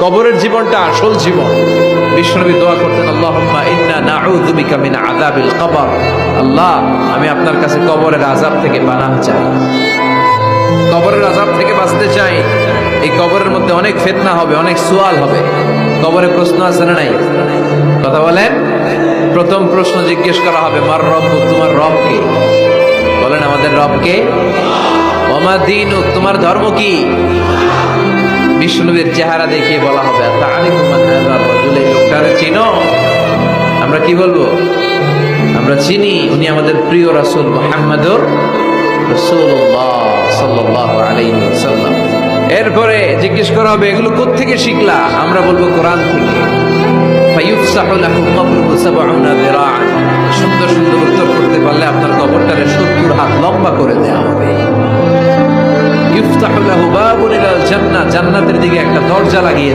কবরের জীবনটা আসল জীবন। বিশ্বনবী দোয়া করতেন, আল্লাহুম্মা ইন্না নাউযু বিকা মিন আযাবিল কবর। আল্লাহ, আমি আপনার কাছে কবরের আযাব থেকে পানাহ চাই, কবরের আযাব থেকে বাঁচতে চাই। এই কবরের মধ্যে অনেক ফিতনা হবে, অনেক সুয়াল হবে। কবরে প্রশ্ন আছে না নাই? কথা বলেন। প্রথম প্রশ্ন জিজ্ঞেস করা হবে, মার রব্বুক, তোমার রব কে? বলেন, আমাদের রব কে? ওয়া মা দীনুক, তোমার ধর্ম কি? বিষ্ণুবীর চেহারা দেখিয়ে বলা হবে, তাআরিফু মান হাযা রাজুল, এই লোকটারে চিনো? আমরা কি বলবো? আমরা চিনি, উনি আমাদের প্রিয় রাসূল মুহাম্মদুর রাসূলুল্লাহ সাল্লাল্লাহু আলাইহি ওয়াসাল্লাম। এরপরে জিজ্ঞেস করা হবে, এগুলো কোত্থেকে শিখলা? আমরা বলবো, কোরআন থেকে। ফায়ুফসাহু লাহু কবরুহু ৭০ যিরাআন, সুন্দর সুন্দর উত্তর করতে পারলে আপনার কবরটারে ৭০ হাত লম্বা করে দেয়া হবে। ইফতাহু লাহু বাবুন ইলাল জান্নাহ, জান্নাতের দিকে একটা দরজা লাগিয়ে